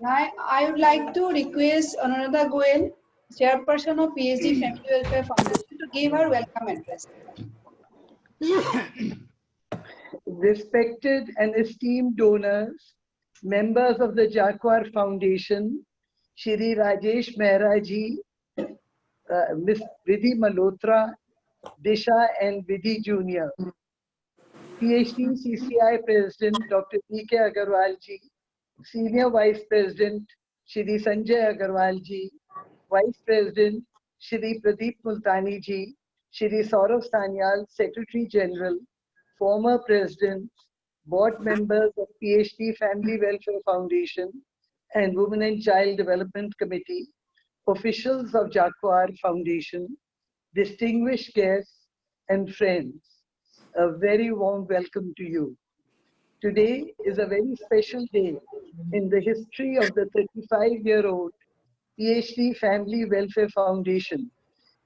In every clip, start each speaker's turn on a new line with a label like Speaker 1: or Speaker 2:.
Speaker 1: I would like to request Anuradha Goel, Chairperson of PhD Family Welfare Foundation, to give her welcome address.
Speaker 2: Respected and esteemed donors, members of the Jacquard Foundation, Shri Rajesh Mehra ji, Miss Vidhi Malhotra, Disha and Vidhi Jr., PhD CCI President Dr. D.K. Agarwal ji, Senior Vice President Shri Sanjay Agarwal ji, Vice President Shri Pradeep Multani ji, Shri Saurav Sanyal, Secretary General, former Presidents, board members of PhD Family Welfare Foundation and Women and Child Development Committee, officials of Jacquard Foundation, distinguished guests and friends, a very warm welcome to you. Today is a very special day in the history of the 35-year-old PhD Family Welfare Foundation,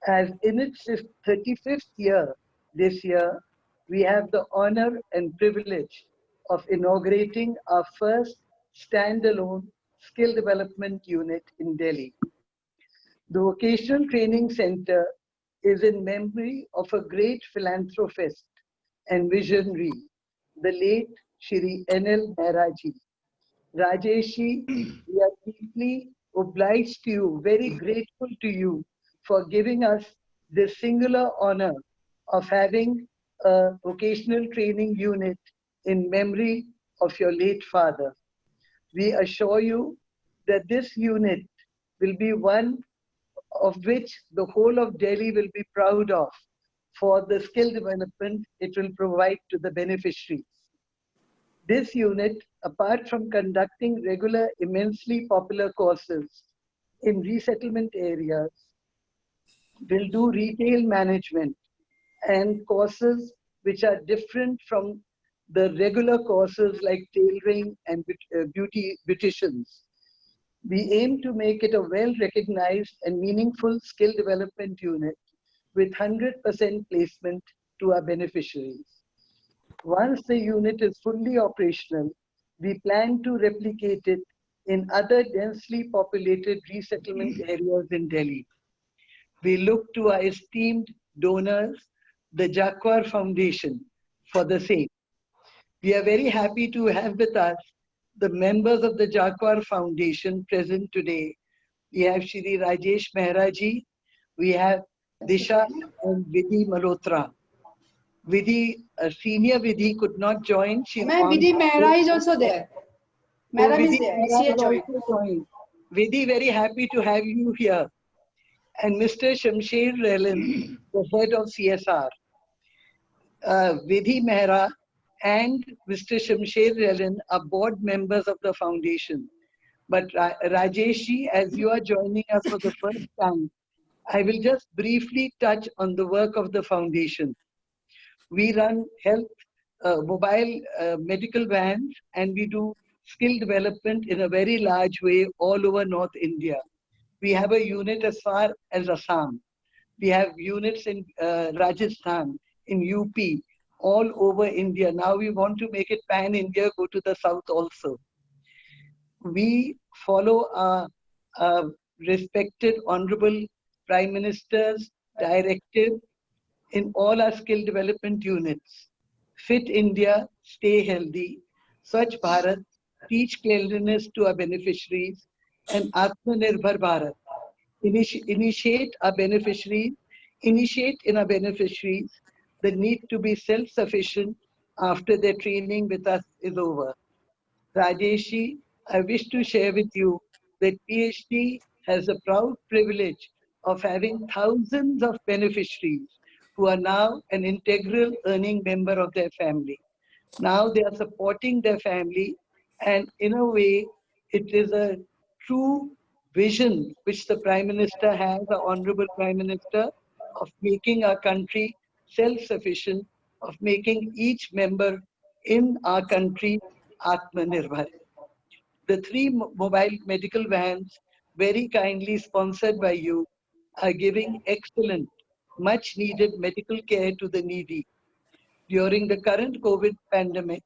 Speaker 2: as in its 35th year this year, we have the honor and privilege of inaugurating our first standalone skill development unit in Delhi. The Vocational Training Center is in memory of a great philanthropist and visionary, the late Shri N.L. Mehra ji. Rajeshi, we are deeply obliged to you, very grateful to you for giving us this singular honor of having a vocational training unit in memory of your late father. We assure you that this unit will be one of which the whole of Delhi will be proud of for the skill development it will provide to the beneficiaries. This unit, apart from conducting regular, immensely popular courses in resettlement areas, will do retail management and courses which are different from the regular courses like tailoring and beauticians. We aim to make it a well-recognized and meaningful skill development unit with 100% placement to our beneficiaries. Once the unit is fully operational, we plan to replicate it in other densely populated resettlement areas in Delhi. We look to our esteemed donors, the Jacquard Foundation, for the same. We are very happy to have with us the members of the Jacquard Foundation present today. We have Shri Rajesh Mehra ji, we have Disha and Vidhi Malhotra. Vidhi, senior Vidhi could not join.
Speaker 1: Ma'am, Vidhi Mehra is also there. Madam is there. She has joined.
Speaker 2: Vidhi, very happy to have you here. And Mr. Shamsher Relan, the head of CSR. Vidhi Mehra and Mr. Shamsher Relan are board members of the foundation. But Rajeshi, as you are joining us for the first time, I will just briefly touch on the work of the foundation. We run health, mobile medical vans, and we do skill development in a very large way all over North India. We have a unit as far as Assam. We have units in Rajasthan, in UP, all over India. Now we want to make it pan-India, go to the south also. We follow our respected Honorable Prime Minister's directive in all our skill development units. Fit India, stay healthy. Swachh Bharat, teach cleanliness to our beneficiaries. And Atmanirbhar Bharat, initiate in our beneficiaries the need to be self-sufficient after their training with us is over. Rajeshi, I wish to share with you that PhD has the proud privilege of having thousands of beneficiaries who are now an integral earning member of their family. Now they are supporting their family, and in a way, it is a true vision which the Prime Minister has, the Honorable Prime Minister, of making our country self-sufficient, of making each member in our country Atmanirbhar. The three mobile medical vans, very kindly sponsored by you, are giving excellent, much needed medical care to the needy. During the current COVID pandemic,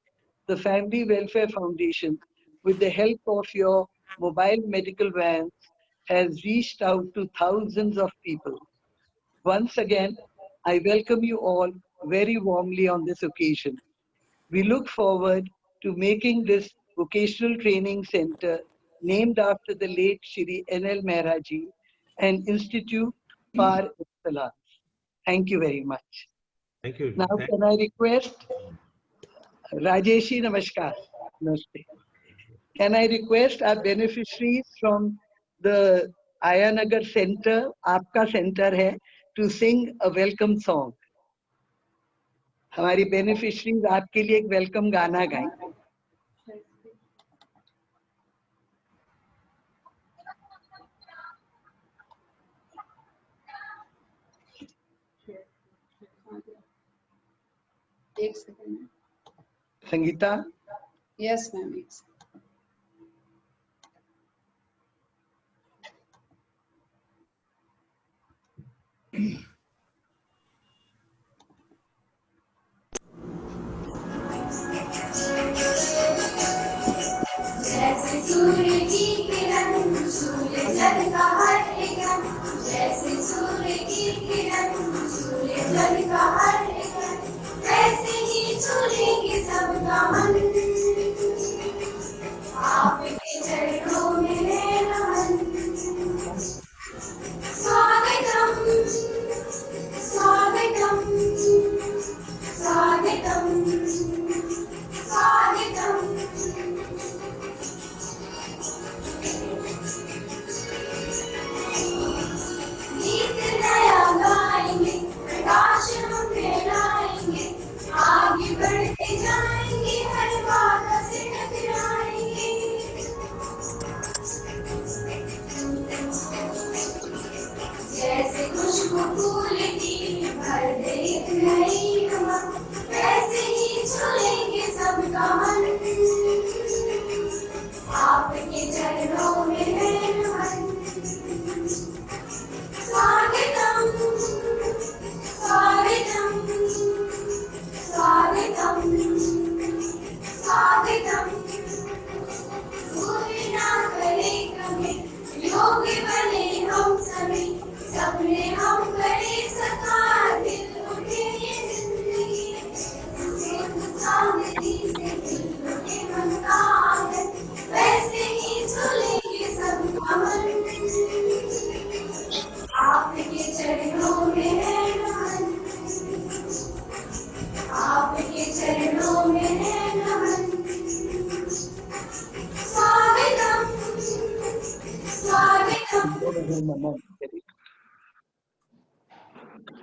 Speaker 2: the Family Welfare Foundation, with the help of your mobile medical vans has reached out to thousands of people. Once again, I welcome you all very warmly on this occasion. We look forward to making this vocational training center named after the late Shri N.L. Mehra ji an institute par excellence. Thank you very much.
Speaker 3: Thank you.
Speaker 2: Now can I request Rajeshi, namaskar. Namaste. Can I request our beneficiaries from the Ayanagar Center, Aapka Center hai, to sing a welcome song? हमारी beneficiaries आपके लिए एक welcome गाना गाएं.
Speaker 1: एक second.
Speaker 2: Sangeeta.
Speaker 1: Yes, ma'am.
Speaker 4: जैसे सूर्य की किरण सूर्य जल का हर एकन, जैसे सूर्य की किरण सूर्य जल का हर एकन, वैसे ही छूलेंगे सबका मन. आपके चरणों में है नमन. स्वागतम स्वागतम स्वागतम स्वागतम. गीत नया गाएंगे, प्रकाश हम फैलाएंगे, आगे बढ़ते जाएंगे, हर बाधा से टकराएंगे. जैसे खुशबू फूल की भर दे एक नई उमंग, वैसे ही छूलेंगे सबका मन. आपके चरणों में है नमन. स्वागतम स्वागतम स्वागतम स्वागतम. कोई ना करे कमी, योगी बने हम सभी, सपने हम करे साकार, दिल उठे ये जिंदगी. चांदनी से दिल उठे मन का आंगन, वैसे ही झूलेंगे सबका मन. आपके चरणों में है नमन. आपके चरणों में है नमन. स्वागतम स्वागतम.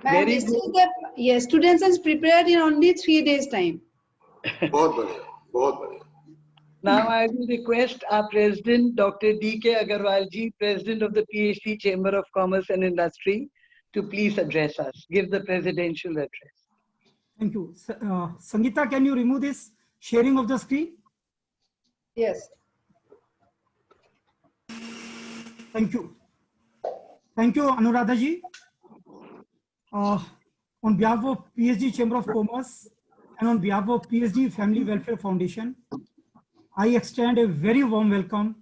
Speaker 1: Ma'am, this is the yes, students is prepared in only 3 days time.
Speaker 3: बहुत बढ़िया, बहुत बढ़िया.
Speaker 2: Now I will request our President, Dr. D.K. Agarwal ji, President of the PhD Chamber of Commerce and Industry, to please address us. Give the presidential address.
Speaker 5: Thank you. Sangeeta, can you remove this sharing of the screen?
Speaker 1: Yes.
Speaker 5: Thank you. Thank you, Anuradha ji. On behalf of PhD Chamber of Commerce and on behalf of PhD Family Welfare Foundation, I extend a very warm welcome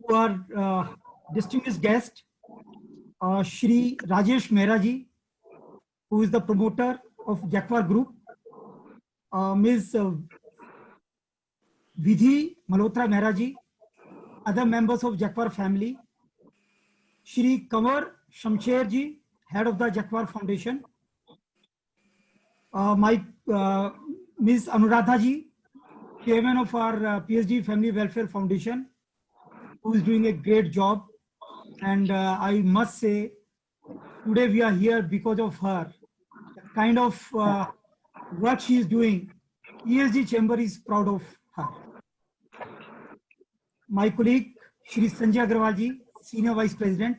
Speaker 5: to our distinguished guest, Shri Rajesh Mehra ji, who is the promoter of Jaquar Group, Ms. Vidhi Malhotra Mehra ji, other members of Jaquar family, Shri Kanwar Shamsher ji, head of the Jaquar Foundation, Ms. Anuradha ji, chairman of our PhD Family Welfare Foundation, who is doing a great job. And I must say, today we are here because of her. The kind of work she is doing, ESG Chamber is proud of her. My colleague, Shri Sanjay Agarwal ji, Senior Vice President,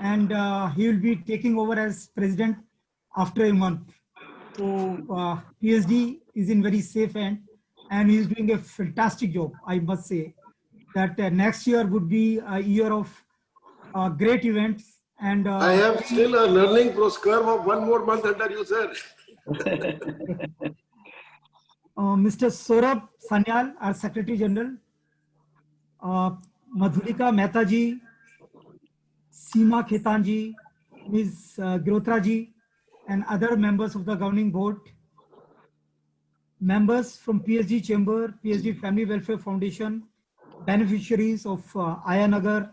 Speaker 5: and he will be taking over as President after a month. So PhD is in very safe hand, and he is doing a fantastic job. I must say that next year would be a year of great events. And
Speaker 3: I have still a learning curve of 1 more month under you, sir.
Speaker 5: Mr. Saurabh Sanyal, our Secretary General, Madhurika Mehta ji, Seema Khetan ji, Ms. Girotra ji, and other members of the governing board, members from PSG Chamber, PSG Family Welfare Foundation, beneficiaries of Ayanagar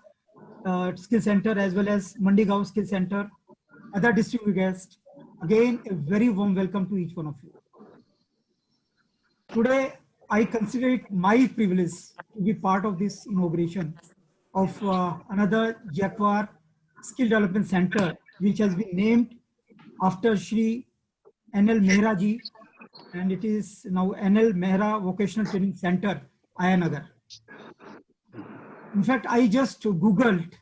Speaker 5: Skill Center as well as Mandigaon Skill Center, other distinguished guests. Again, a very warm welcome to each one of you. Today, I consider it my privilege to be part of this inauguration of another Jaguar Skill Development Center, which has been named after Shri NL Mehra ji, and it is now NL Mehra Vocational Training Center, Ayanagar. In fact, I just Googled,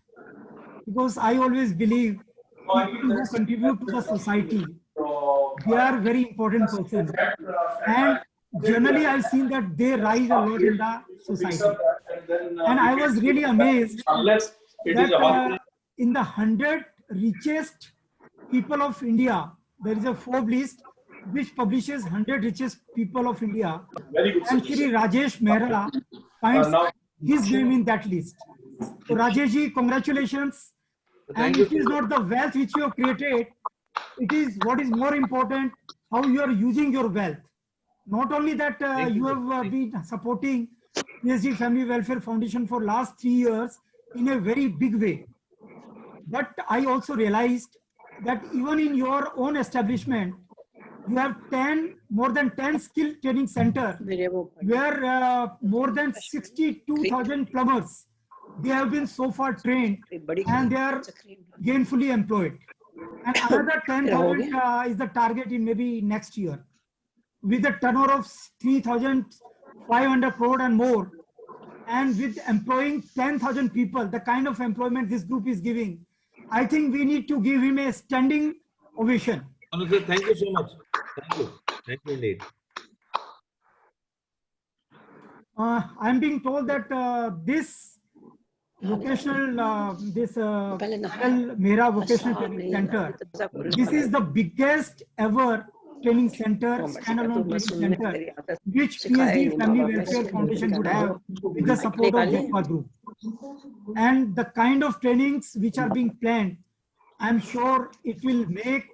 Speaker 5: because I always believe people who contribute to the society, they are very important persons. And generally, I've seen that they rise a lot in the society. And I was really amazed that in the 100 richest people of India, there is a Forbes list which publishes 100 richest people of India. And Shri Rajesh Mehra finds his name in that list. So Rajesh ji, congratulations. And it is not the wealth which you have created, it is what is more important, how you are using your wealth. Not only that you have been supporting PSG Family Welfare Foundation for last 3 years in a very big way. But I also realized that even in your own establishment, you have more than 10 skill training center where more than 62,000 plumbers, they have been so far trained and they are gainfully employed. And another 10,000 is the target in maybe next year. With a turnover of 3,500 crore and more, and with employing 10,000 people, the kind of employment this group is giving, I think we need to give him a standing ovation.
Speaker 6: Thank you so much. Thank you. Thank you indeed.
Speaker 5: I'm being told that this vocational, Mehra Vocational Training Center, this is the biggest ever training center, standalone training center, which PSG Family Welfare Foundation would have with the support of Jaguar Group. And the kind of trainings which are being planned, I'm sure it will make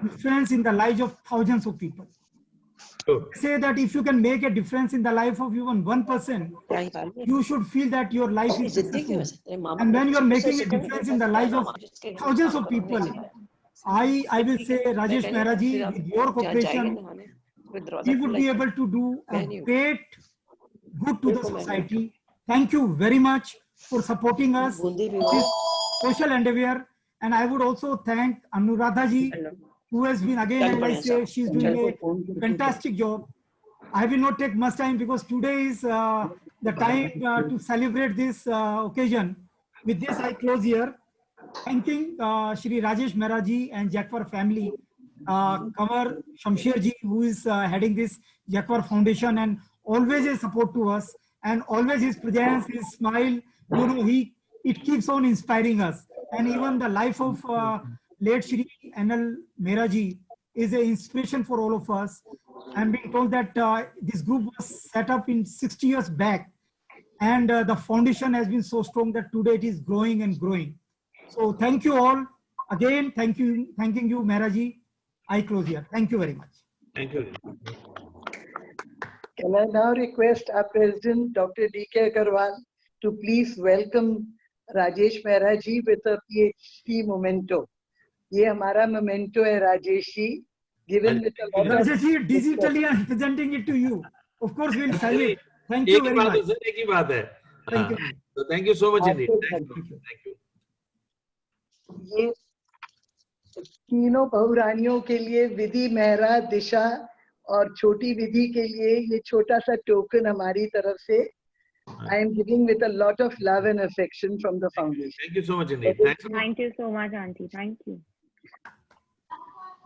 Speaker 5: difference in the lives of thousands of people.
Speaker 6: Sure.
Speaker 5: Say that if you can make a difference in the life of even one person, you should feel that your life is successful. And when you are making a difference in the lives of thousands of people, I will say, Rajesh Mehra ji, with your cooperation, we would be able to do a great good to the society. Thank you very much for supporting us in this social endeavor. And I would also thank Anuradha ji, who has been, again, as I say, she's doing a fantastic job. I will not take much time because today is the time to celebrate this occasion. With this, I close here. Thanking Shri Rajesh Mehra ji and Jaguar family, Kanwar Shamsher ji, who is heading this Jaguar Foundation and always a support to us, and always his presence, his smile, you know, it keeps on inspiring us. And even the life of late Shri NL Mehra ji is an inspiration for all of us. I'm being told that this group was set up in 60 years back, and the foundation has been so strong that today it is growing and growing. So thank you all. Again, thanking you, Mehra ji. I close here. Thank you very much.
Speaker 6: Thank you.
Speaker 2: Can I now request our President, Dr. D.K. Agarwal, to please welcome Rajesh Mehra ji with a PhD memento. ये हमारा memento है, Rajesh ji. Given with a lot of...
Speaker 5: Rajesh ji, digitally I'm presenting it to you. Of course, we'll salute. Thank you very much.
Speaker 6: एक ही बात है.
Speaker 5: Thank you.
Speaker 6: So thank you so much indeed.
Speaker 2: Thank
Speaker 6: Thank you. Thank you.
Speaker 2: ये तीनों बहुरानियों के लिए विधि, मेहरा, दिशा और छोटी विधि के लिए ये छोटा सा टोकन हमारी तरफ से I am giving with a lot of love and affection from the foundation.
Speaker 6: Thank you so much indeed.
Speaker 7: Thank you so much, Auntie. Thank you.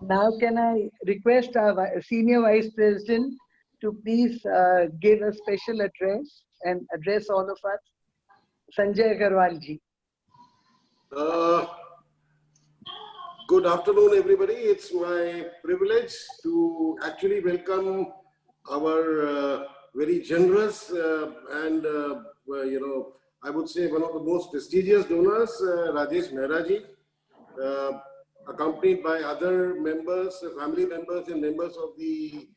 Speaker 2: Now can I request our Senior Vice President to please give a special address and address all of us. Sanjay Agarwal ji.
Speaker 3: Good afternoon, everybody. It's my privilege to actually welcome our very generous and I would say one of the most prestigious donors, Rajesh Mehra ji, accompanied by other members, family members and members of the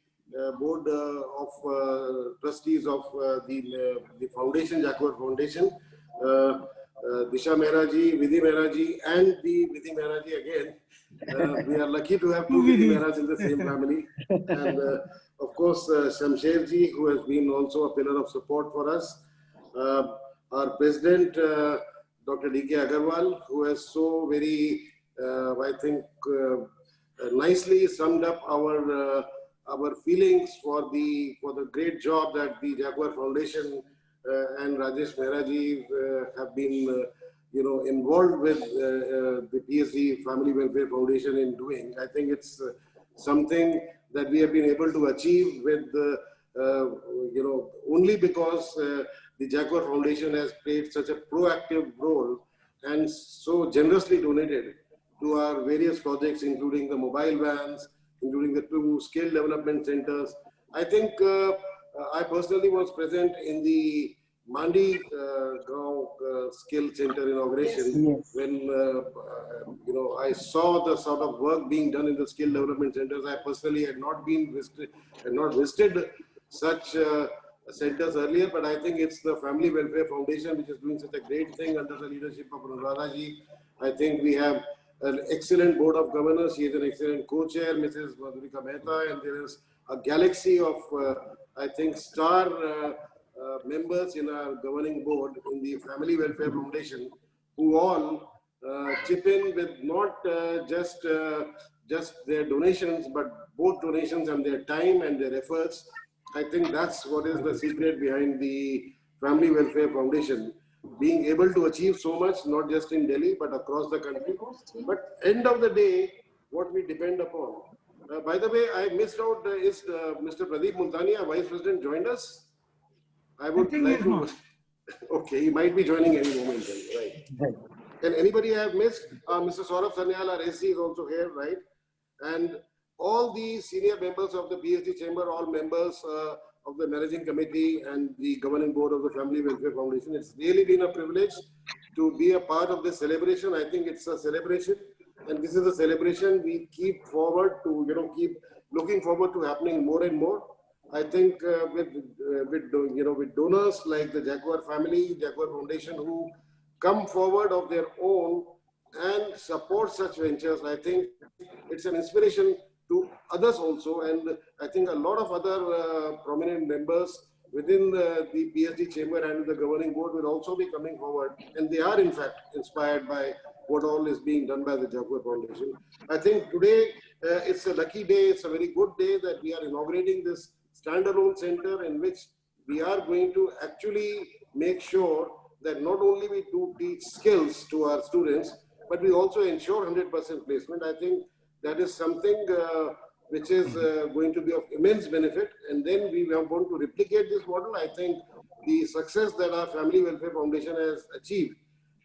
Speaker 3: board of trustees of the foundation, Jacquard Foundation, Disha Mehra ji, Vidhi Mehra ji, and the Vidhi Mehra ji again. We are lucky to have two Vidhi Mehras in the same family. And of course, Shamsher ji, who has been also a pillar of support for us. Our president, Dr. D.K. Agarwal, who has so very, I think, nicely summed up our feelings for the great job that the Jaguar Foundation and Rajesh Mehra ji have been, involved with the PSD Family Welfare Foundation in doing. I think it's something that we have been able to achieve with, only because the Jaguar Foundation has played such a proactive role and so generously donated to our various projects, including the mobile vans, including the 2 skill development centers. I think I personally was present in the Mandi Gaon Skill Center inauguration when I saw the sort of work being done in the skill development centers. I personally had not visited such centers earlier, but I think it's the Family Welfare Foundation which is doing such a great thing under the leadership of Anuradha ji. I think we have an excellent board of governors. She is an excellent co-chair, Mrs. Madhurika Mehta, and there is a galaxy of, I think, star members in our governing board in the Family Welfare Foundation, who all chip in with not just their donations, but both donations and their time and their efforts. I think that's what is the secret behind the Family Welfare Foundation, being able to achieve so much, not just in Delhi, but across the country. But end of the day, what we depend upon. By the way, I missed out, is Mr. Pradeep Multani, our Vice President, joined us? I would like to. Okay, he might be joining any moment then, right? Can anybody have missed? Mr. Saurabh Sanyal, our SC, is also here, right? And all the senior members of the PSD chamber, all members of the managing committee and the governing board of the Family Welfare Foundation. It's really been a privilege to be a part of this celebration. I think it's a celebration, and this is a celebration we keep forward to, keep looking forward to happening more and more. I think with donors like the Jaguar family, Jaguar Foundation, who come forward of their own and support such ventures, I think it's an inspiration to others also. And I think a lot of other prominent members within the PSD chamber and the governing board will also be coming forward. And they are in fact inspired by what all is being done by the Jaguar Foundation. I think today it's a lucky day. It's a very good day that we are inaugurating this standalone center in which we are going to actually make sure that not only we do teach skills to our students, but we also ensure 100% placement. I think that is something which is going to be of immense benefit. And then we want to replicate this model. I think the success that our Family Welfare Foundation has achieved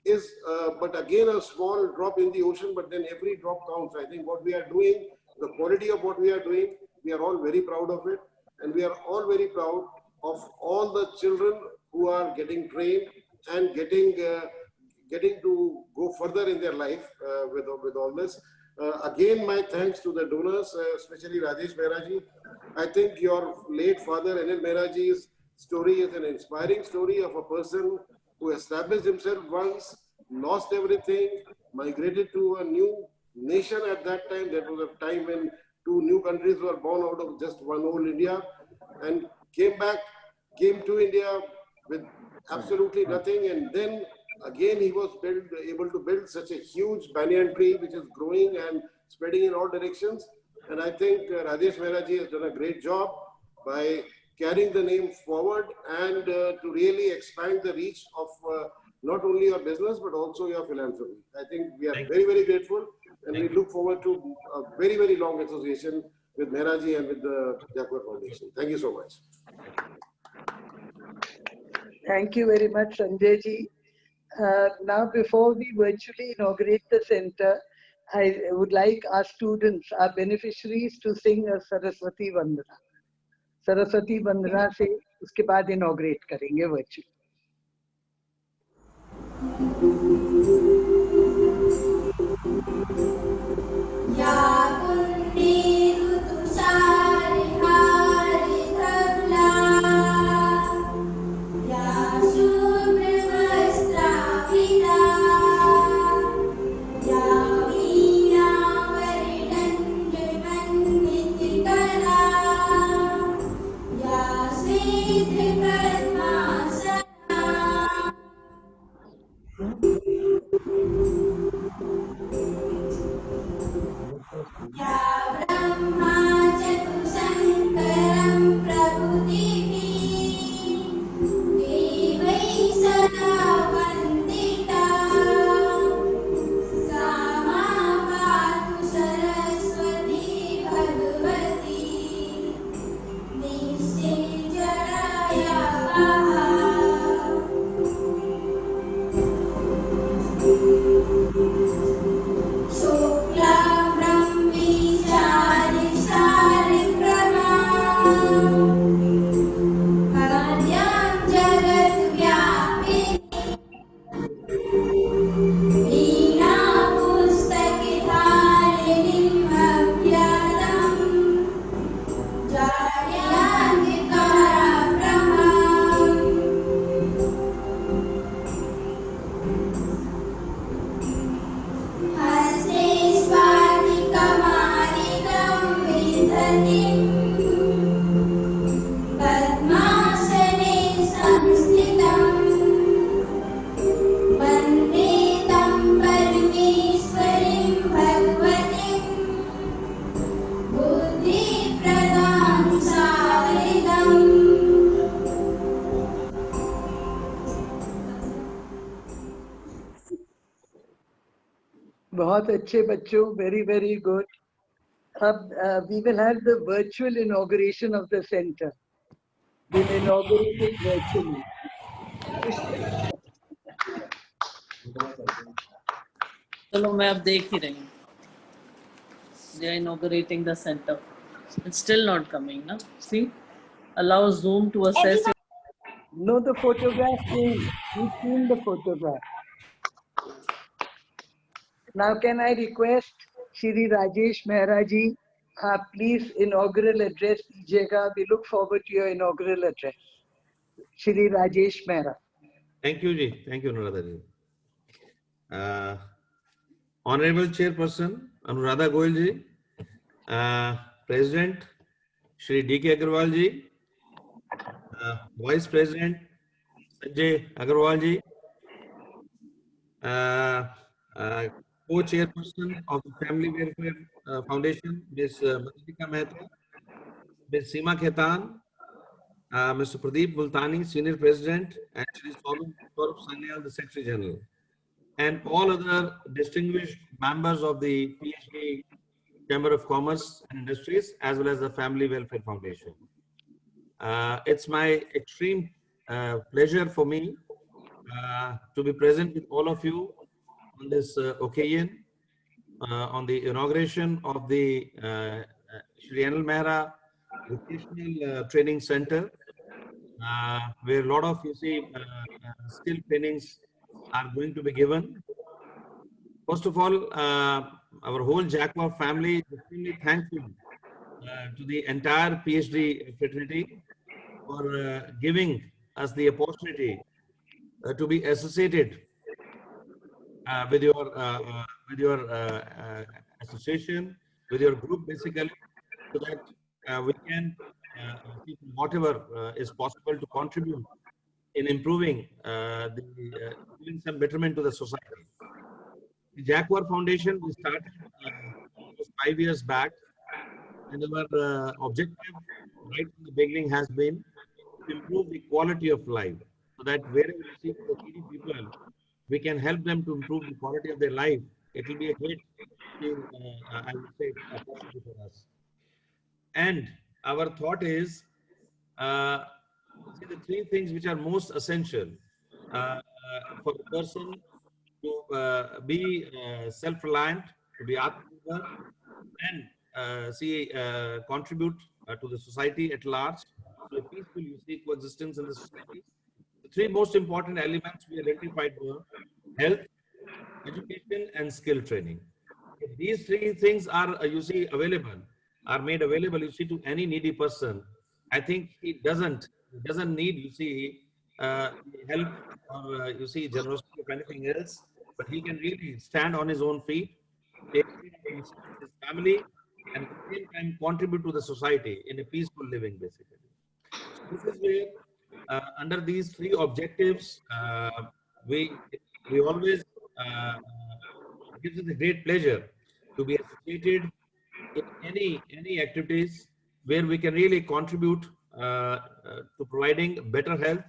Speaker 3: is, but again, a small drop in the ocean, but then every drop counts. I think what we are doing, the quality of what we are doing, we are all very proud of it. And we are all very proud of all the children who are getting trained and getting to go further in their life with all this. Again, my thanks to the donors, especially Rajesh Mehra ji. I think your late father, Anil Mehra ji's story is an inspiring story of a person who established himself once, lost everything, migrated to a new nation at that time. That was a time when 2 new countries were born out of just one old India, and came to India with absolutely nothing. And then again, he was able to build such a huge banyan tree, which is growing and spreading in all directions. And I think Rajesh Mehra ji has done a great job by carrying the name forward and to really expand the reach of not only your business, but also your philanthropy. I think we are very, very grateful, and we look forward to a very, very long association with Mehra ji and with the Jaguar Foundation. Thank you so much.
Speaker 2: Thank you very much, Sanjay ji. Now, before we virtually inaugurate the center, I would like our students, our beneficiaries, to sing a Saraswati Vandana. Saraswati Vandana से उसके बाद inaugurate करेंगे virtually.
Speaker 4: या पुण्डे ऋतुषारिहारि धवला या शुभ्रवस्त्राविता या वीणावरिणन्यमण्डितकला या स्वेदपद्मासना या ब्रह्मा चतुष्शङ्करं प्रभुदेवी देवैः सदा वन्दिता सा मा पातु सरस्वती भगवती शुक्लाम्बरं विशालशालिप्रभां जगद्व्यापिनीं वीणापुस्तकधारिणीम् अव्याहतं हस्ते स्फाटिकमालिकं विदधतीं पद्मासने संस्थितं वन्दे तं परमेश्वरीं भगवतीं बुद्धिप्रदां सागरितम्
Speaker 2: बहुत अच्छे बच्चों, very very good. अब we will have the virtual inauguration of the center. We'll inaugurate it virtually.
Speaker 8: चलो मैं अब देख ही रही हूँ. They are inaugurating the center. It's still not coming, no? See, allow Zoom to assess.
Speaker 2: No, the photograph came. We've seen the photograph. Now, can I request Shri Rajesh Mehra ji, please inaugural address diyega. We look forward to your inaugural address. Shri Rajesh Mehra.
Speaker 6: Thank you, Ji. Thank you, Anuradha Ji. Honorable Chairperson Anuradha Goyal Ji, President Shri D.K. Agarwal Ji, Vice President Sanjay Agarwal Ji, Co-Chairperson of the Family Welfare Foundation, Ms. Madhurika Mehta, Ms. Seema Khaitan, Mr. Pradeep Multani, Senior President, and Shri Saurabh Sanyal, the Secretary General, and all other distinguished members of the PhD Chamber of Commerce and Industries, as well as the Family Welfare Foundation. It's my extreme pleasure for me to be present with all of you on this occasion, on the inauguration of the Shri Anil Mehra Vocational Training Center, where a lot of, skill trainings are going to be given. First of all, our whole Jaguar family is extremely thankful to the entire PhD fraternity for giving us the opportunity to be associated with your association, with your group, basically, so that we can whatever is possible to contribute in improving giving some betterment to the society. The Jaguar Foundation we started 5 years back, and our objective right from the beginning has been to improve the quality of life, so that wherever we see the needy people, we can help them to improve the quality of their life. It will be a great, I would say, opportunity for us. And our thought is, see, the three things which are most essential for a person to be self-reliant, to be Atmanirbhar, and contribute to the society at large, to a peaceful, coexistence in the society. The three most important elements we identified were health, education, and skill training. if these three things are, you see, available, are made available, you see, to any needy person, I think he doesn't need, you see, help or, you see, generosity of anything else, but he can really stand on his own feet, take care of himself, his family, and at the same time contribute to the society in a peaceful living, basically. So this is where, under these three objectives, we always gives us a great pleasure to be associated in any activities where we can really contribute to providing better health,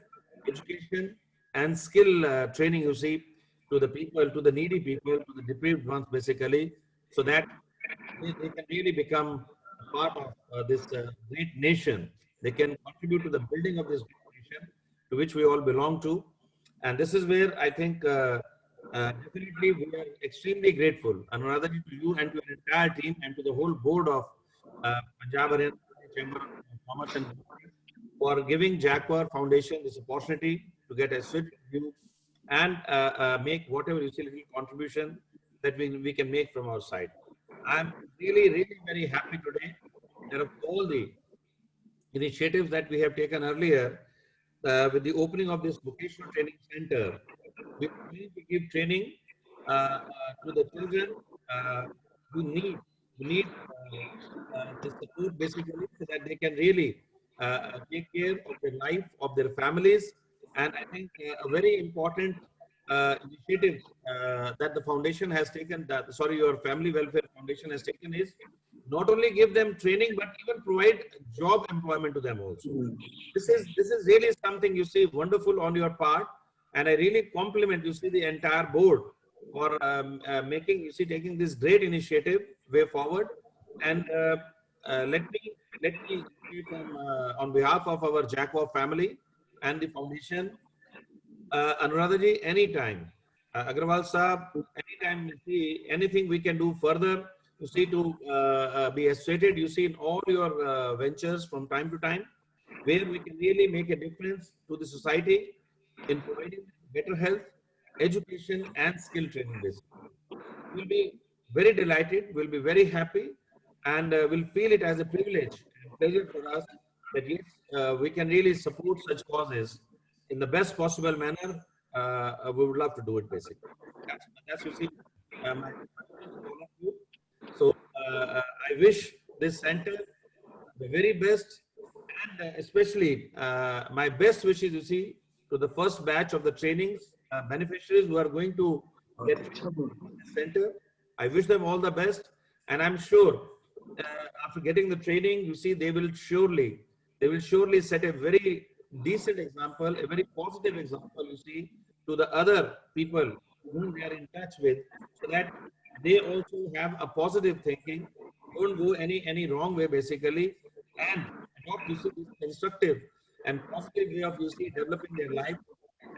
Speaker 6: education, and skill training, you see, to the people, to the needy people, to the deprived ones, basically, so that they can really become a part of this great nation. They can contribute to the building of this great nation to which we all belong to. And this is where I think definitely we are extremely grateful, Anuradha, to you and to your entire team and to the whole board of Punjab Haryana Chamber of Commerce and Industry for giving Jaguar Foundation this opportunity to get a swift view and make whatever you see little contribution that we can make from our side. I'm really very happy today that of all the initiatives that we have taken earlier with the opening of this vocational training center, we are going to give training to the children who need the support, basically, so that they can really take care of their life, of their families. And I think a very important initiative that the foundation has taken, your Family Welfare Foundation has taken, is not only give them training, but even provide job employment to them also. This is really something, you see, wonderful on your part. And I really compliment, you see, the entire board for making, you see, taking this great initiative way forward. And let me say from, on behalf of our Jaguar family and the foundation, Anuradha ji, anytime, Agrawal Saab, anytime you see anything we can do further, you see, to be associated, you see, in all your ventures from time to time, where we can really make a difference to the society in providing better health, education, and skill training. Basically, we'll be very delighted, we'll be very happy, and we'll feel it as a privilege and pleasure for us that yes, we can really support such causes in the best possible manner. We would love to do it, basically. That's you see, my question to all of you. So I wish this center the very best, and especially my best wishes, you see, to the first batch of the trainings beneficiaries who are going to get this center. I wish them all the best, and I'm sure after getting the training, you see, they will surely set a very decent example, a very positive example, you see, to the other people whom they are in touch with, so that they also have a positive thinking, don't go any wrong way, basically, and adopt, you see, this constructive and positive way of, you see, developing their life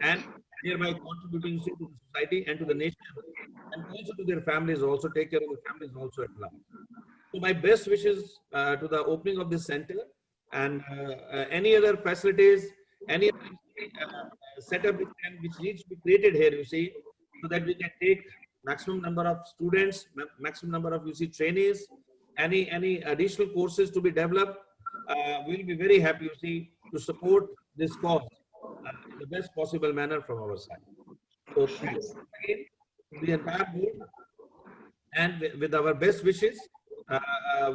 Speaker 6: and thereby contributing to the society and to the nation, and also to their families, also take care of the families also at large. So my best wishes to the opening of this center, and any other facilities, any other setup which needs to be created here, you see, so that we can take maximum number of students, maximum number of, you see, trainees, any additional courses to be developed. We'll be very happy, you see, to support this cause in the best possible manner from our side. So thanks again to the entire board, and with our best wishes,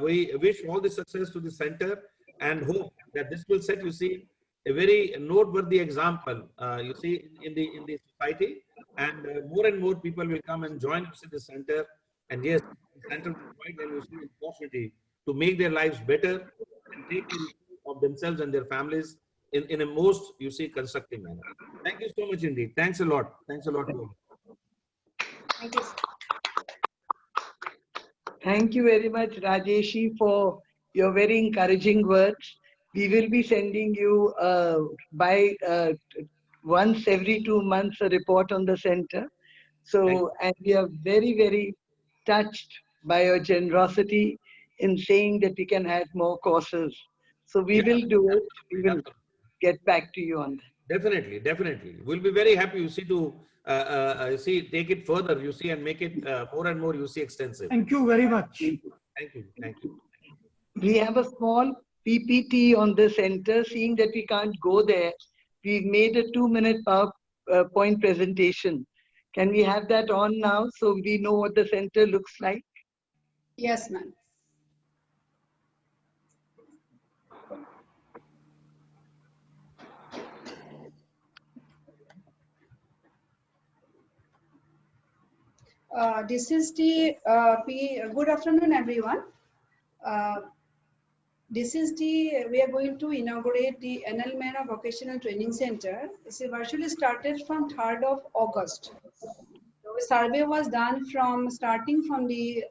Speaker 6: we wish all the success to the center, and hope that this will set, you see, a very noteworthy example, you see, in the society, and more and more people will come and join, you see, the center, and yes, the center will provide them, you see, the opportunity to make their lives better and take care of themselves and their families in a most, you see, constructive manner. Thank you so much indeed. Thanks a lot. Thanks a lot to you.
Speaker 1: Thank you.
Speaker 2: Thank you very much, Rajeshi, for your very encouraging words. We will be sending you by once every 2 months a report on the center. So, and we are very touched by your generosity in saying that we can have more courses. So we will do it. We will get back to you on that.
Speaker 6: Definitely, definitely. We'll be very happy, you see, to take it further, you see, and make it more and more, you see, extensive.
Speaker 5: Thank you very much.
Speaker 6: Thank you. Thank you.
Speaker 2: We have a small PPT on the center. Seeing that we can't go there, we've made a 2-minute PowerPoint presentation. Can we have that on now so we know what the center looks like?
Speaker 1: Yes, ma'am. This is the good afternoon, everyone. This is we are going to inaugurate the NL Mehra Vocational Training Center. It's virtually started from 3rd of August. The survey was done starting from the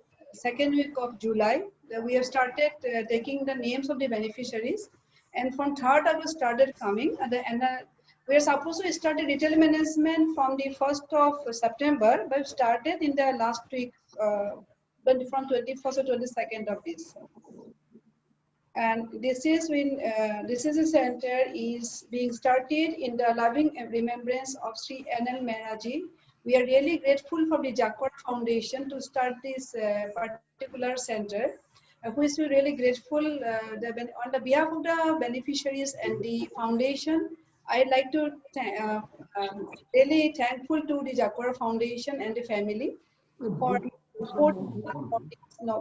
Speaker 1: 2nd week of July. We have started taking the names of the beneficiaries, and from 3rd August started coming. And we are supposed to start the retail management from the 1st of September, but started in the last week, from 21st or 22nd of this. And this is when this is a center is being started in the loving remembrance of Sri NL Mehra ji. We are really grateful for the Jacquard Foundation to start this particular center, which we're really grateful on the behalf of the beneficiaries and the foundation. I'd like to really thankful to the Jacquard Foundation and the family for support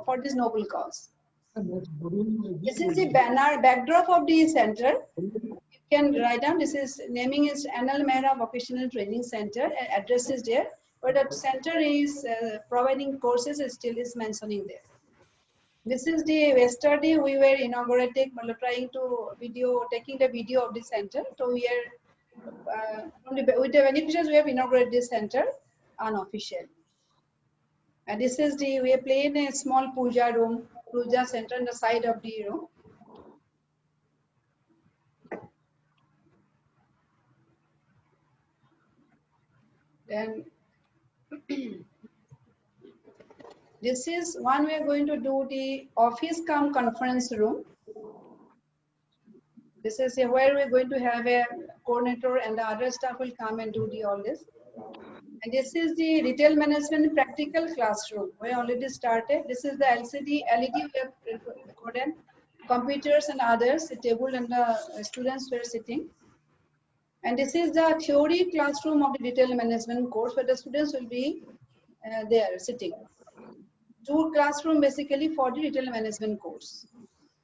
Speaker 1: for this noble cause. This is the backdrop of the center. You can write down, this is naming is NL Mehra Vocational Training Center, address is there, but the center is providing courses, it still is mentioning there. This is the yesterday we were inaugurating, trying to taking the video of the center. So we are with the beneficiaries we have inaugurated this center unofficially. And this is we are playing a small puja center on the side of the room. Then this is one we are going to do the office cum conference room. This is where we're going to have a coordinator and the other staff will come and do all this. And this is the retail management practical classroom. We already started. This is the LCD, LED we have recorded, computers and others, the table and the students were sitting. And this is the theory classroom of the retail management course where the students will be there sitting. 2 classroom basically for the retail management course.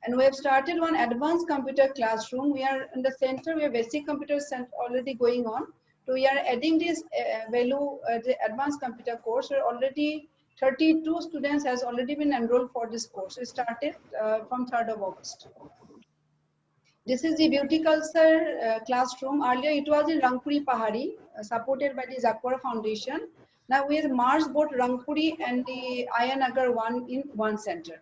Speaker 1: And we have started one advanced computer classroom. We are in the center, we have basic computer center already going on. So we are adding this value, the advanced computer course. Where already 32 students has already been enrolled for this course. We started from 3rd of August. This is the beauty culture classroom. Earlier it was in Rangpuri Pahari, supported by the Jacquard Foundation. Now we have merged both Rangpuri and the Ayanagar one in one center.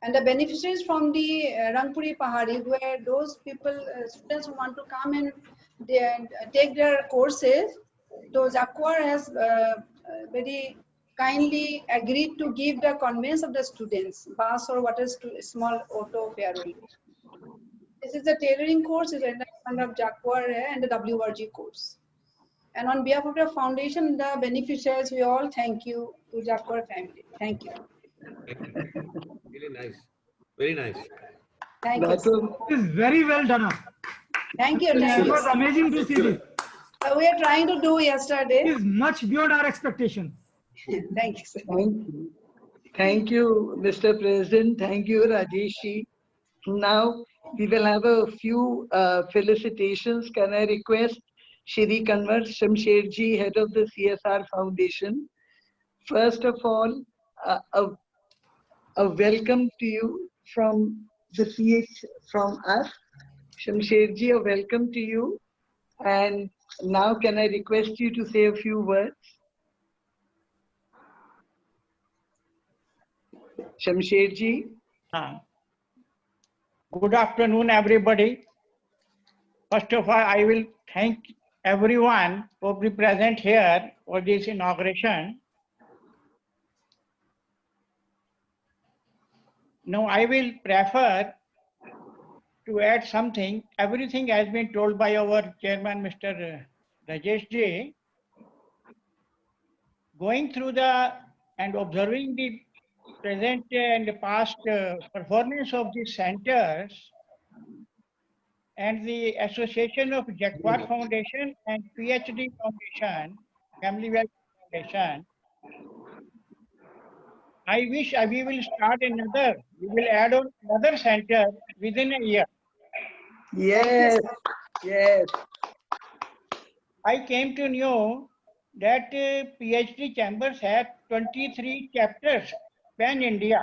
Speaker 1: And the beneficiaries from the Rangpuri Pahari, where those people, students who want to come and take their courses, so Jacquard has very kindly agreed to give the conveyance of the students, bus or what is small auto fare. This is the tailoring course, is under Jacquard and the WRG course. And on behalf of the foundation, the beneficiaries, we all thank you to Jacquard family. Thank you.
Speaker 6: Really nice. Very nice.
Speaker 1: Thank you.
Speaker 5: It is very well done.
Speaker 1: Thank you.
Speaker 5: It was amazing to see this.
Speaker 1: We are trying to do yesterday.
Speaker 5: It is much beyond our expectation.
Speaker 1: Thank you, sir.
Speaker 2: Thank you. Thank you, Mr. President. Thank you, Rajesh. Now we will have a few felicitations. Can I request Shri Kanwar Shamsherji, head of the CSR Foundation? First of all, a welcome to you from the PH, from us. Shamsherji, a welcome to you. And now can I request you to say a few words? Shamsherji.
Speaker 9: Good afternoon, everybody. First of all, I will thank everyone for being present here for this inauguration. Now, I will prefer to add something. Everything has been told by our chairman, Mr. Rajesh Ji. Going through and observing the present and past performance of these centers and the association of Jaguar Foundation and PhD Foundation, Family Welfare Foundation, I wish we will start another, we will add on another center within a year.
Speaker 2: Yes, yes.
Speaker 9: I came to know that PhD chambers have 23 chapters pan-India.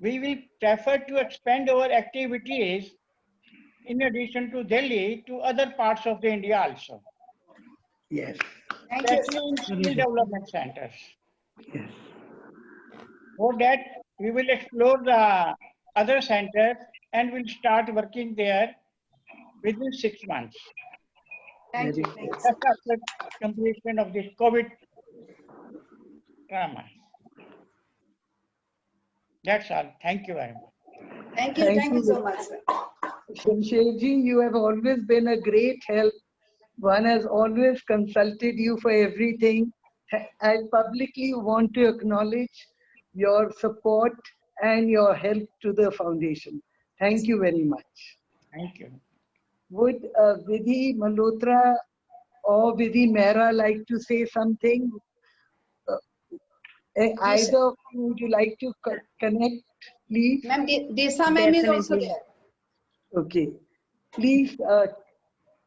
Speaker 9: We will prefer to expand our activities in addition to Delhi to other parts of the India also,
Speaker 2: Yes.
Speaker 1: Thank you.
Speaker 9: especially in skill development centers.
Speaker 2: Yes.
Speaker 9: For that, we will explore the other centers and will start working there within 6 months.
Speaker 1: Thank you.
Speaker 2: Very
Speaker 1: Thank you.
Speaker 9: Just after completion of this COVID drama. That's all. Thank you very much.
Speaker 1: Thank you.
Speaker 2: Thank
Speaker 1: Thank you
Speaker 2: you.
Speaker 1: so much, sir.
Speaker 2: Shamsherji, you have always been a great help. One has always consulted you for everything. I publicly want to acknowledge your support and your help to the foundation. Thank you very much.
Speaker 9: Thank you.
Speaker 2: Would Vidhi Malhotra or Vidhi Mehra like to say something? Either of you, would you like to connect, please?
Speaker 1: Ma'am, Desa ma'am is also
Speaker 7: Definitely.
Speaker 1: there.
Speaker 2: Okay. Please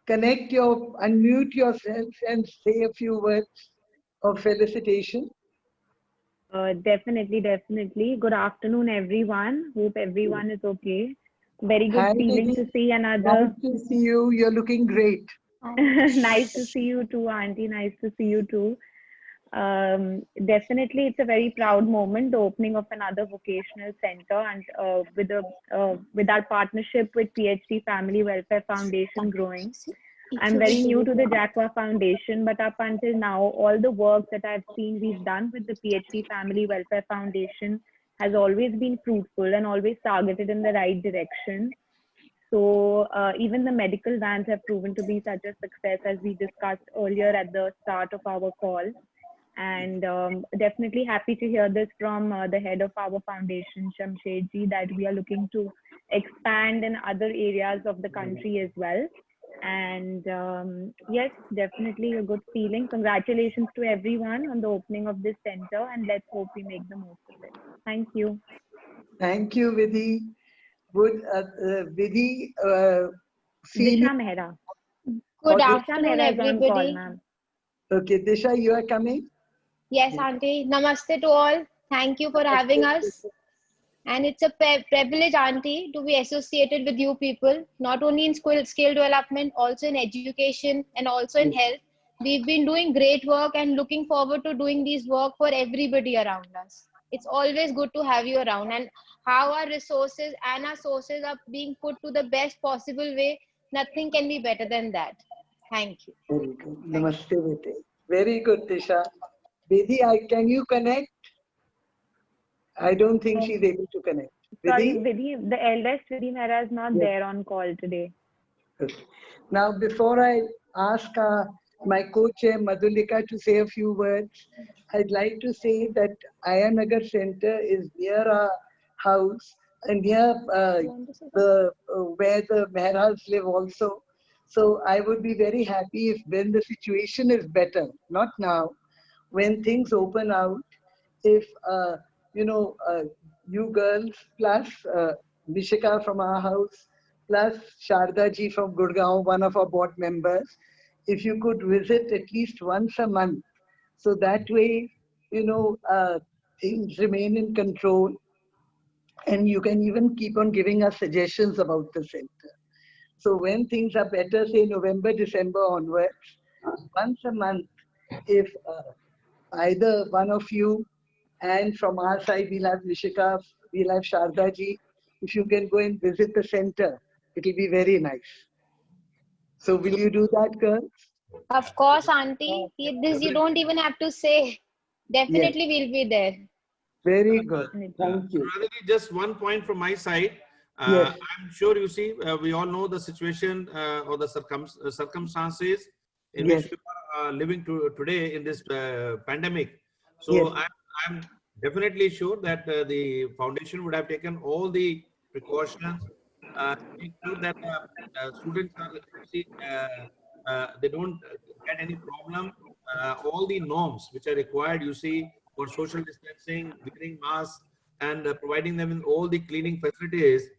Speaker 2: unmute yourself and say a few words of felicitation.
Speaker 7: Definitely. Good afternoon, everyone. Hope everyone is okay. Very good
Speaker 2: Hi,
Speaker 7: feeling
Speaker 2: Vidhi.
Speaker 7: to see another.
Speaker 2: Nice to see you. You're looking great.
Speaker 7: Nice to see you too, Auntie. Nice to see you too. Definitely, it's a very proud moment, the opening of another vocational center, and with our partnership with PhD Family Welfare Foundation growing. I'm very new to the Jaguar Foundation, but up until now, all the work that I've seen we've done with the PhD Family Welfare Foundation has always been fruitful and always targeted in the right direction. So even the medical vans have proven to be such a success, as we discussed earlier at the start of our call. And definitely happy to hear this from the head of our foundation, Shamsherji, that we are looking to expand in other areas of the country as well. And yes, definitely a good feeling. Congratulations to everyone on the opening of this center, and let's hope we make the most of it. Thank you.
Speaker 2: Thank you, Vidhi. Would Vidhi
Speaker 7: Disha Mehra.
Speaker 4: Good
Speaker 2: Disha
Speaker 4: afternoon,
Speaker 7: Mehra is on call,
Speaker 4: everybody.
Speaker 7: ma'am.
Speaker 2: Okay, Disha, you are coming?
Speaker 4: Yes, Auntie. Namaste to all. Thank you for having us. And it's a privilege, Auntie, to be associated with you people, not only in skill development, also in education and also in health. We've been doing great work and looking forward to doing this work for everybody around us. It's always good to have you around, and how our resources and our sources are being put to the best possible way. Nothing can be better than that. Thank you.
Speaker 2: Very good. Namaste, Vidhi. Very good, Disha. Vidhi, can you connect? I don't think she's able to connect.
Speaker 7: Sorry,
Speaker 2: Vidhi?
Speaker 7: Vidhi, the eldest Vidhi Mehra is not there on call today.
Speaker 2: Okay. Now, before I ask my co-chair Madhulika to say a few words, I'd like to say that Ayanagar Center is near our house and near where the Mehras live also. So I would be very happy if when the situation is better, not now, when things open out, if you girls plus Nishika from our house plus Sharda ji from Gurgaon, one of our board members, if you could visit at least once a month, so that way things remain in control, and you can even keep on giving us suggestions about the center. So when things are better, say November, December onwards, once a month, if either one of you, and from our side we'll have Nishika, we'll have Sharda ji, if you can go and visit the center, it'll be very nice. So will you do that, girls?
Speaker 4: Of course, Auntie. This you don't even have to say. Definitely we'll be there.
Speaker 2: Very good. Thank you.
Speaker 6: Just one point from my side.
Speaker 2: Yes.
Speaker 6: I'm sure you see, we all know the situation or the circumstances in
Speaker 2: Yes.
Speaker 6: which we are living today in this pandemic. So
Speaker 2: Yes.
Speaker 6: I'm definitely sure that the foundation would have taken all the precautions to make sure that students are, see, they don't get any problem. All the norms which are required, you see, for social distancing, wearing masks, and providing them in all the cleaning facilities,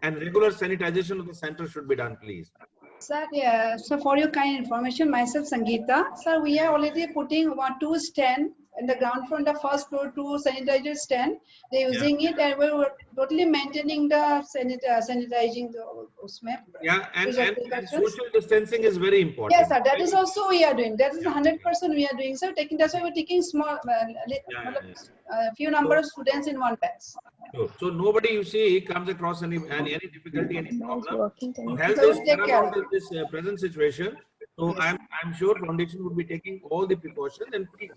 Speaker 6: and regular sanitization of the center should be done, please.
Speaker 1: Sir, yeah, so for your kind information, myself Sangeeta, sir, we are already putting 2 stand in the ground floor, in the first floor, 2 sanitizer stand. They're using it, and we're totally maintaining the sanitizing the
Speaker 6: Yeah, and
Speaker 1: precautions.
Speaker 6: social distancing is very important.
Speaker 1: Yes, sir, that is also we are doing. That is 100% we are doing, sir. That's why we're taking small, few number of students in one batch.
Speaker 6: So nobody, you see, comes across any difficulty, any problem. So health
Speaker 1: So
Speaker 6: is
Speaker 1: we take care
Speaker 6: paramount
Speaker 1: of
Speaker 6: in this present situation. So
Speaker 1: Yes.
Speaker 6: I'm sure foundation would be taking all the precautions, and please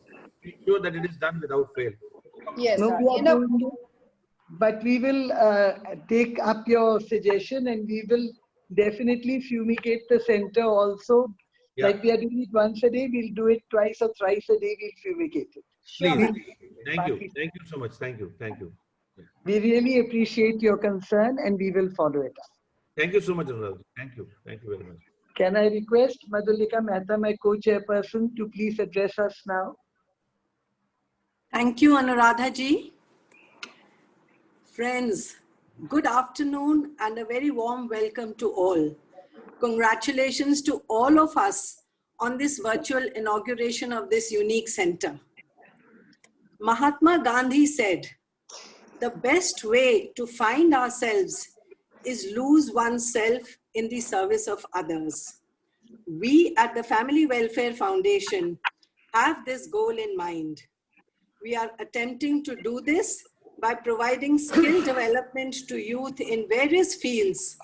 Speaker 6: make sure that it is done without fail.
Speaker 1: Yes,
Speaker 2: No,
Speaker 1: sir.
Speaker 2: we are doing it, but we will take up your suggestion and we will definitely fumigate the center also.
Speaker 6: Yeah.
Speaker 2: Like we are doing it once a day, we'll do it twice or thrice a day, we'll fumigate it.
Speaker 1: Sure,
Speaker 6: Please.
Speaker 1: ma'am.
Speaker 6: Thank you so much. Thank you.
Speaker 2: We really appreciate your concern and we will follow it up.
Speaker 6: Thank you so much, Anurag. Thank you very much.
Speaker 2: Can I request Madhulika Mehta, my co-chairperson, to please address us now?
Speaker 10: Thank you, Anuradha ji. Friends, good afternoon and a very warm welcome to all. Congratulations to all of us on this virtual inauguration of this unique center. Mahatma Gandhi said, the best way to find ourselves is lose oneself in the service of others. We at the Family Welfare Foundation have this goal in mind. We are attempting to do this by providing skill development to youth in various fields,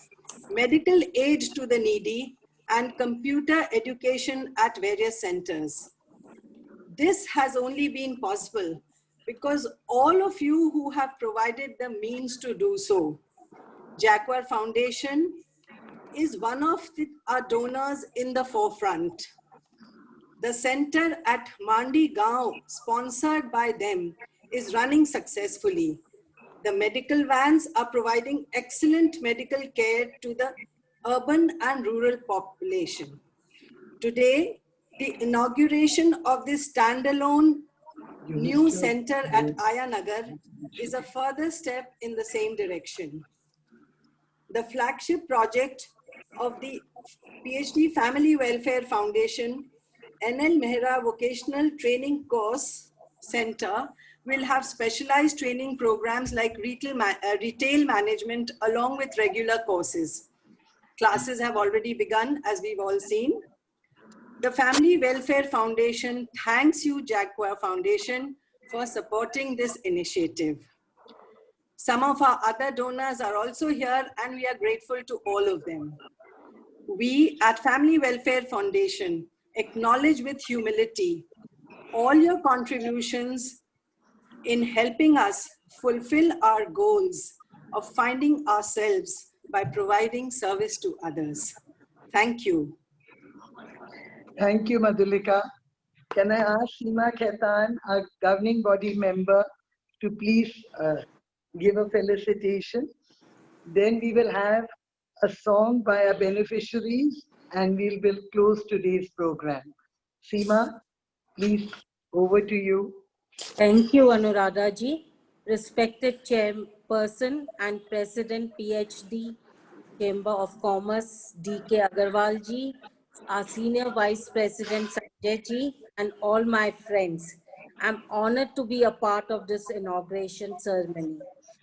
Speaker 10: medical aid to the needy, and computer education at various centers. This has only been possible because all of you who have provided the means to do so. Jaguar Foundation is one of our donors in the forefront. The center at Mandi Gaon, sponsored by them, is running successfully. The medical vans are providing excellent medical care to the urban and rural population. Today, the inauguration of this standalone new center at Ayanagar is a further step in the same direction. The flagship project of the PhD Family Welfare Foundation, NL Mehra Vocational Training Course Center, will have specialized training programs like retail management along with regular courses. Classes have already begun, as we've all seen. The Family Welfare Foundation thanks you, Jaguar Foundation, for supporting this initiative. Some of our other donors are also here and we are grateful to all of them. We at Family Welfare Foundation acknowledge with humility all your contributions in helping us fulfill our goals of finding ourselves by providing service to others. Thank you.
Speaker 2: Thank you, Madhulika. Can I ask Seema Khaitan, our governing body member, to please give a felicitation? Then we will have a song by our beneficiaries and we will close today's program. Seema, please, over to you.
Speaker 11: Thank you, Anuradha ji. Respected Chairperson and President PhD Chamber of Commerce D.K. Agarwal ji, our Senior Vice President Sanjay ji, and all my friends. I'm honored to be a part of this inauguration ceremony.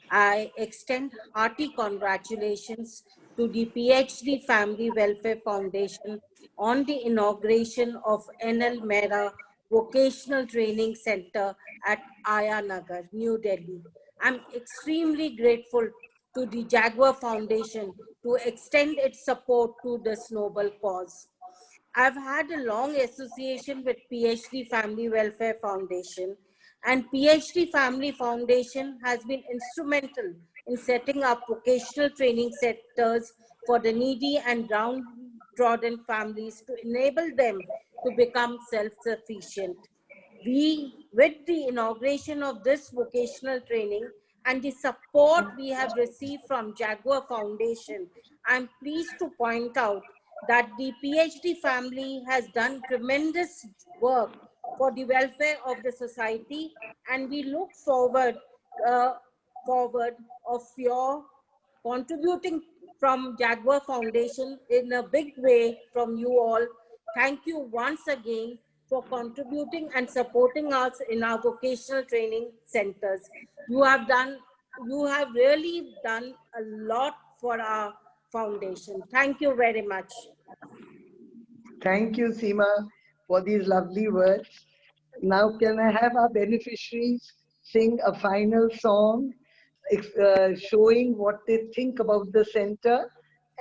Speaker 11: I extend hearty congratulations to the PhD Family Welfare Foundation on the inauguration of NL Mehra Vocational Training Center at Ayanagar, New Delhi. I'm extremely grateful to the Jaguar Foundation to extend its support to this noble cause. I've had a long association with PhD Family Welfare Foundation, and PhD Family Foundation has been instrumental in setting up vocational training centers for the needy and downtrodden families to enable them to become self-sufficient. With the inauguration of this vocational training and the support we have received from Jaguar Foundation, I'm pleased to point out that the PhD family has done tremendous work for the welfare of the society, and we look forward of your contributing from Jaguar Foundation in a big way from you all. Thank you once again for contributing and supporting us in our vocational training centers. You have really done a lot for our foundation. Thank you very much.
Speaker 2: Thank you, Seema, for these lovely words. Now, can I have our beneficiaries sing a final song showing what they think about the center,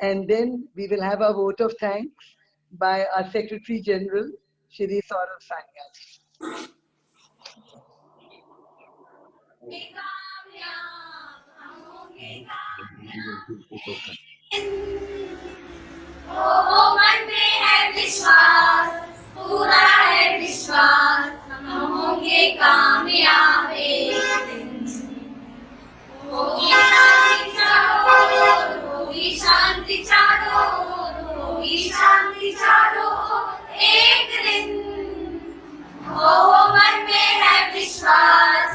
Speaker 2: and then we will have a vote of thanks by our Secretary General, Shri Saurav Sanyal.
Speaker 4: ओ मन में है विश्वास, पूरा है विश्वास, हम होंगे कामयाब एक दिन। होगी शांति चारों ओर, होगी शांति चारों ओर, होगी शांति चारों ओर एक दिन। ओ मन में है विश्वास,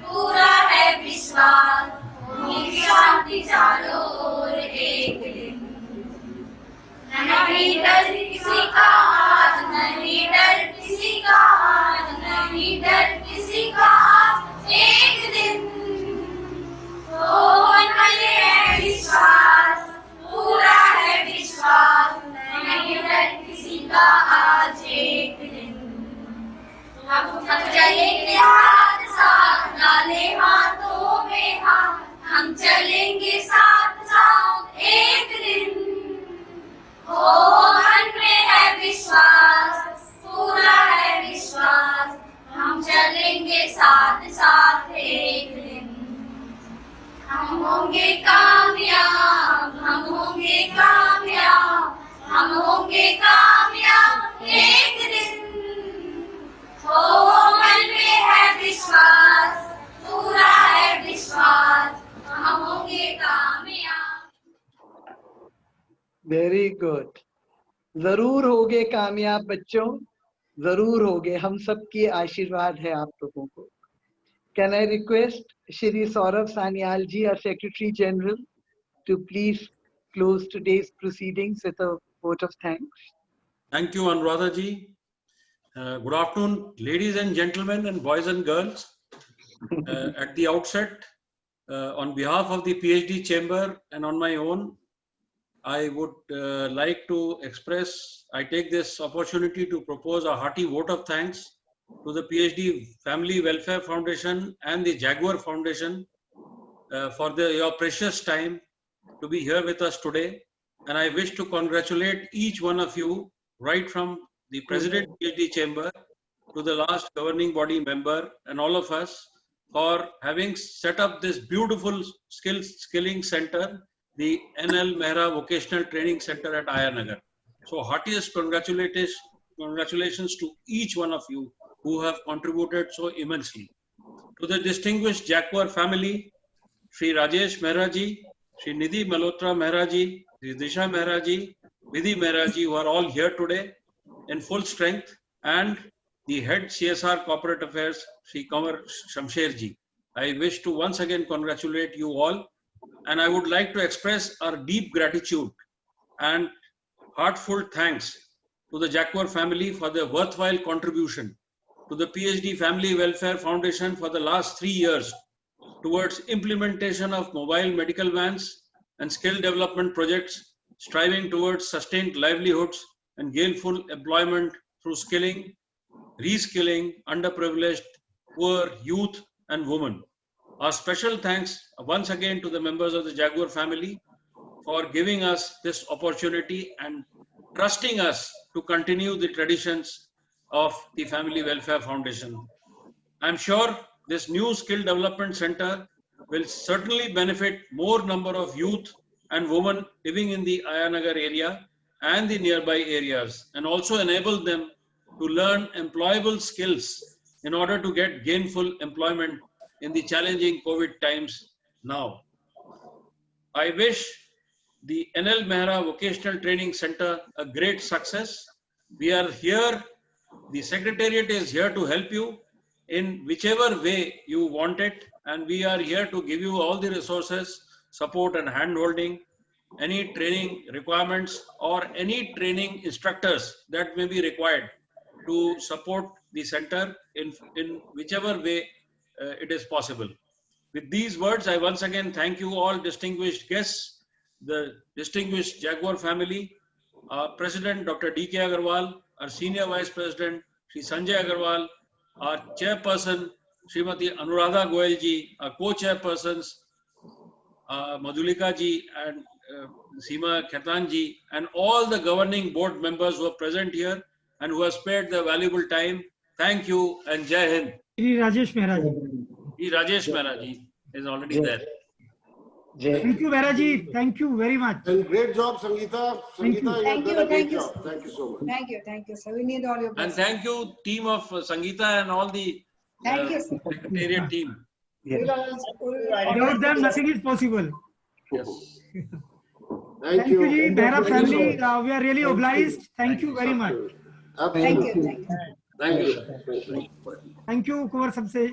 Speaker 4: पूरा है विश्वास, होगी शांति चारों ओर एक दिन। नहीं डर किसी का आज, नहीं डर किसी का आज, नहीं डर किसी का आज एक दिन। ओ मन में है विश्वास, पूरा है विश्वास, नहीं डर किसी का आज एक दिन। हम चलेंगे साथ साथ, डाले हाथों में हाथ, हम चलेंगे साथ साथ एक दिन। ओ मन में है विश्वास, पूरा है विश्वास, हम चलेंगे साथ साथ एक दिन। हम होंगे कामयाब, हम होंगे कामयाब, हम होंगे कामयाब एक दिन। ओ मन में है विश्वास, पूरा है विश्वास, हम होंगे कामयाब।
Speaker 2: Very good. जरूर होगे कामयाब बच्चों, जरूर होगे, हम सबकी आशीर्वाद है आप लोगों को। Can I request Shri Saurav Sanyal ji, our Secretary General, to please close today's proceedings with a vote of thanks?
Speaker 12: Thank you, Anuradha ji. Good afternoon, ladies and gentlemen and boys and girls. At the outset, on behalf of the PhD Chamber and on my own, I would like to express, I take this opportunity to propose a hearty vote of thanks to the PhD Family Welfare Foundation and the Jaguar Foundation for your precious time to be here with us today. And I wish to congratulate each one of you, right from the President PhD Chamber to the last governing body member and all of us, for having set up this beautiful skilling center, the NL Mehra Vocational Training Center at Ayanagar. So heartiest congratulations to each one of you who have contributed so immensely. To the distinguished Jaguar family, Sri Rajesh Mehra ji, Sri Nidhi Malhotra Mehra ji, Sri Disha Mehra ji, Vidhi Mehra ji, who are all here today in full strength, and the head CSR Corporate Affairs, Sri Kamar Shamsher ji. I wish to once again congratulate you all, and I would like to express our deep gratitude and heartfelt thanks to the Jaguar family for their worthwhile contribution to the PhD Family Welfare Foundation for the last 3 years towards implementation of mobile medical vans and skill development projects, striving towards sustained livelihoods and gainful employment through skilling, reskilling underprivileged, poor, youth and women. Our special thanks once again to the members of the Jaguar family for giving us this opportunity and trusting us to continue the traditions of the Family Welfare Foundation. I'm sure this new skill development center will certainly benefit more number of youth and women living in the Ayanagar area and the nearby areas, and also enable them to learn employable skills in order to get gainful employment in the challenging COVID times now. I wish the NL Mehra Vocational Training Center a great success. We are here, the Secretariat is here to help you in whichever way you want it, and we are here to give you all the resources, support and hand-holding, any training requirements or any training instructors that may be required to support the center in whichever way it is possible. With these words, I once again thank you all distinguished guests, the distinguished Jaguar family, our President Dr. D.K. Agarwal, our Senior Vice President Shri Sanjay Agarwal, our Chairperson Srimati Anuradha Goyal ji, our Co-Chairpersons Madhulika ji and Seema Khaitan ji, and all the governing board members who are present here and who have spared their valuable time. Thank you and Jai Hind.
Speaker 5: Shri Rajesh Mehra ji.
Speaker 12: Shri Rajesh Mehra ji is already there.
Speaker 5: Thank you, Mehra ji. Thank you very much.
Speaker 3: And great job, Sangeeta.
Speaker 5: Thank you.
Speaker 3: Sangeeta, you have done a great
Speaker 1: Thank you.
Speaker 3: job. Thank you so much.
Speaker 1: Thank you, sir. We need all your
Speaker 12: And
Speaker 1: blessings.
Speaker 12: thank you, team of Sangeeta and all the
Speaker 1: Thank you, sir.
Speaker 12: Secretariat team.
Speaker 5: Without them, nothing is possible.
Speaker 3: Yes.
Speaker 5: Thank you, ji. Mehra family, we are really obliged. Thank you very much.
Speaker 3: Absolutely.
Speaker 1: Thank you.
Speaker 3: Thank you.
Speaker 5: Thank you, Kumar Shamsher.